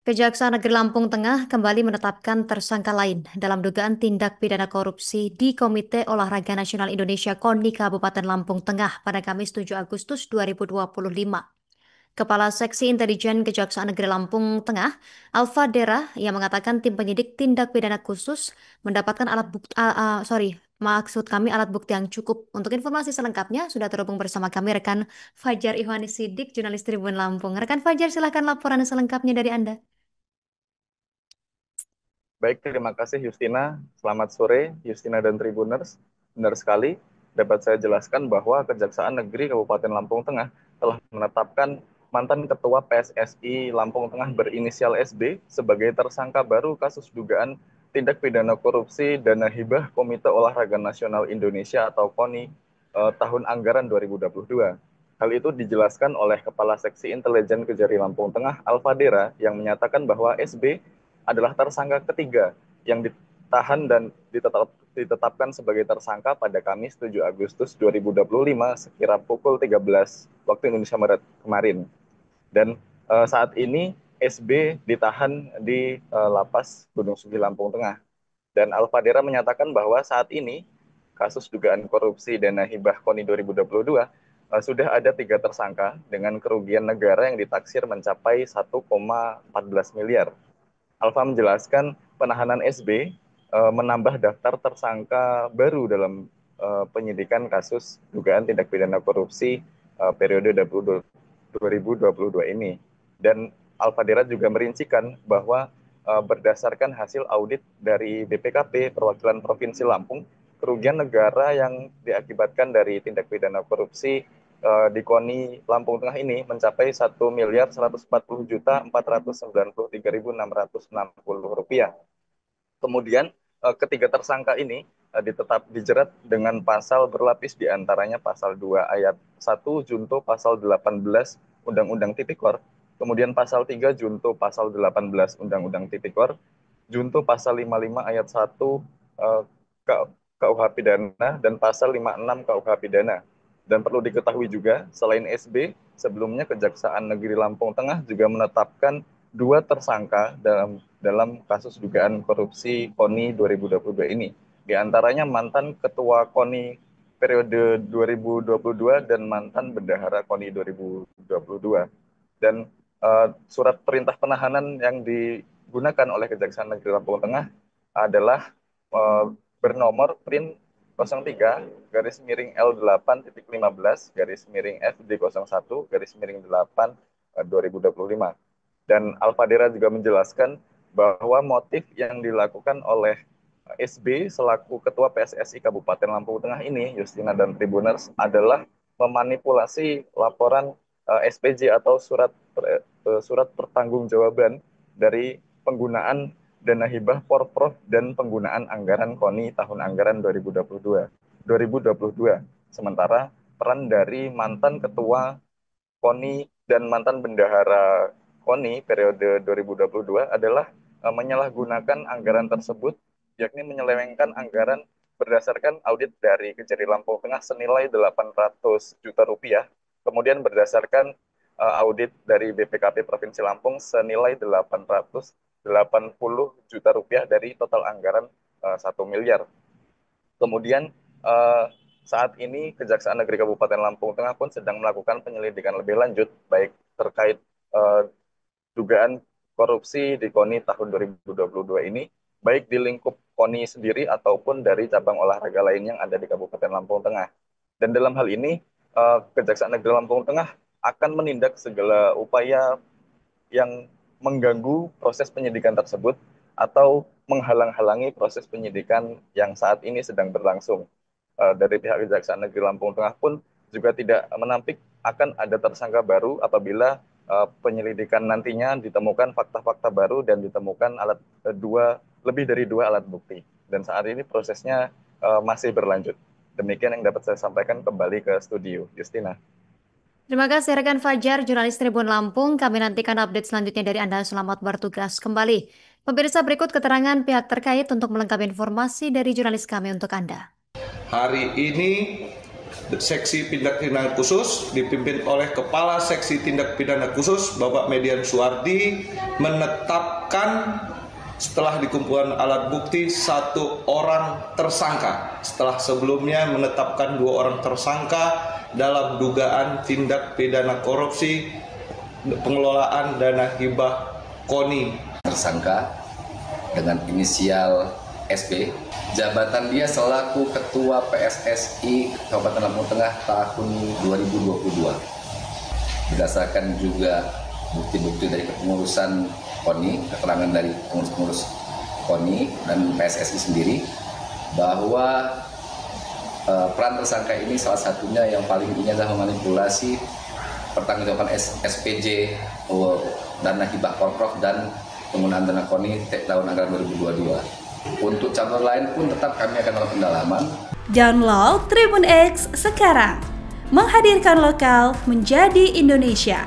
Kejaksaan Negeri Lampung Tengah kembali menetapkan tersangka lain dalam dugaan tindak pidana korupsi di Komite Olahraga Nasional Indonesia KONI Kabupaten Lampung Tengah pada Kamis 7 Agustus 2025. Kepala Seksi Intelijen Kejaksaan Negeri Lampung Tengah, Alfa Dera, yang mengatakan tim penyidik tindak pidana khusus mendapatkan alat bukti, maksud kami alat bukti yang cukup. Untuk informasi selengkapnya sudah terhubung bersama kami rekan Fajar Ihwani Sidik, jurnalis Tribun Lampung. Rekan Fajar, silahkan laporan selengkapnya dari Anda. Baik, terima kasih Justina. Selamat sore, Justina dan Tribuners. Benar sekali, dapat saya jelaskan bahwa Kejaksaan Negeri Kabupaten Lampung Tengah telah menetapkan mantan Ketua PSSI Lampung Tengah berinisial SB sebagai tersangka baru kasus dugaan tindak pidana korupsi dana hibah Komite Olahraga Nasional Indonesia atau KONI tahun anggaran 2022. Hal itu dijelaskan oleh Kepala Seksi Intelijen Kejari Lampung Tengah, Alfa Dera, yang menyatakan bahwa SB adalah tersangka ketiga yang ditahan dan ditetapkan sebagai tersangka pada Kamis 7 Agustus 2025 sekira pukul 13 waktu Indonesia Barat kemarin. Dan saat ini SB ditahan di Lapas Gunung Sugi Lampung Tengah. Dan Alfa Dera menyatakan bahwa saat ini kasus dugaan korupsi dana hibah KONI 2022 sudah ada 3 tersangka dengan kerugian negara yang ditaksir mencapai 1,14 miliar. Alfa menjelaskan penahanan SB menambah daftar tersangka baru dalam penyidikan kasus dugaan tindak pidana korupsi periode 2022 ini. Dan Alfa Dera juga merincikan bahwa berdasarkan hasil audit dari BPKP Perwakilan Provinsi Lampung, kerugian negara yang diakibatkan dari tindak pidana korupsi di KONI Lampung Tengah ini mencapai 1.140.493.660 rupiah. Kemudian ketiga tersangka ini tetap dijerat dengan pasal berlapis, diantaranya pasal 2 ayat 1 junto pasal 18 Undang-Undang Tipikor, kemudian pasal 3 junto pasal 18 Undang-Undang Tipikor, junto pasal 55 ayat 1 KUH Pidana, dan pasal 56 KUH Pidana. Dan perlu diketahui juga, selain SB, sebelumnya Kejaksaan Negeri Lampung Tengah juga menetapkan 2 tersangka dalam kasus dugaan korupsi KONI 2022 ini. Di antaranya mantan Ketua KONI periode 2022 dan mantan Bendahara KONI 2022. Dan surat perintah penahanan yang digunakan oleh Kejaksaan Negeri Lampung Tengah adalah bernomor print 03 garis miring L8.15 garis miring FD01 garis miring 8 2025. Dan Alfa Dera juga menjelaskan bahwa motif yang dilakukan oleh SB selaku Ketua PSSI Kabupaten Lampung Tengah ini, Justina dan Tribuners, adalah memanipulasi laporan SPJ atau surat pertanggungjawaban dari penggunaan dana hibah Porprov dan penggunaan anggaran KONI tahun anggaran 2022. Sementara peran dari mantan Ketua KONI dan mantan Bendahara KONI periode 2022 adalah menyalahgunakan anggaran tersebut, yakni menyelewengkan anggaran berdasarkan audit dari Kejari Lampung Tengah senilai 800 juta rupiah, kemudian berdasarkan audit dari BPKP Provinsi Lampung senilai 880 juta rupiah dari total anggaran 1 miliar. Kemudian saat ini Kejaksaan Negeri Kabupaten Lampung Tengah pun sedang melakukan penyelidikan lebih lanjut, baik terkait dugaan korupsi di KONI tahun 2022 ini, baik di lingkup KONI sendiri ataupun dari cabang olahraga lain yang ada di Kabupaten Lampung Tengah. Dan dalam hal ini, Kejaksaan Negeri Lampung Tengah akan menindak segala upaya yang mengganggu proses penyidikan tersebut atau menghalang-halangi proses penyidikan yang saat ini sedang berlangsung. Dari pihak Kejaksaan Negeri Lampung Tengah pun juga tidak menampik akan ada tersangka baru apabila penyelidikan nantinya ditemukan fakta-fakta baru dan ditemukan lebih dari 2 alat bukti. Dan saat ini prosesnya masih berlanjut. Demikian yang dapat saya sampaikan, kembali ke studio. Justina. Terima kasih rekan Fajar, jurnalis Tribun Lampung. Kami nantikan update selanjutnya dari Anda. Selamat bertugas kembali. Pemirsa, berikut keterangan pihak terkait untuk melengkapi informasi dari jurnalis kami untuk Anda. Hari ini Seksi Tindak Pidana Khusus dipimpin oleh Kepala Seksi Tindak Pidana Khusus Bapak Median Suardi menetapkan setelah dikumpulkan alat bukti 1 orang tersangka setelah sebelumnya menetapkan 2 orang tersangka dalam dugaan tindak pidana korupsi pengelolaan dana hibah KONI. Tersangka dengan inisial SP, jabatan dia selaku Ketua PSSI Kabupaten Lampung Tengah tahun 2022. Berdasarkan juga bukti-bukti dari kepengurusan KONI, keterangan dari pengurus-pengurus KONI dan PSSI sendiri, bahwa peran tersangka ini salah satunya yang paling ini adalah memanipulasi pertanggungjawaban SPJ dana hibah Porprov dan penggunaan dana KONI tahun anggaran 2022. Untuk cabang lain pun tetap kami akan melakukan pendalaman. Download Tribun X sekarang, menghadirkan lokal menjadi Indonesia.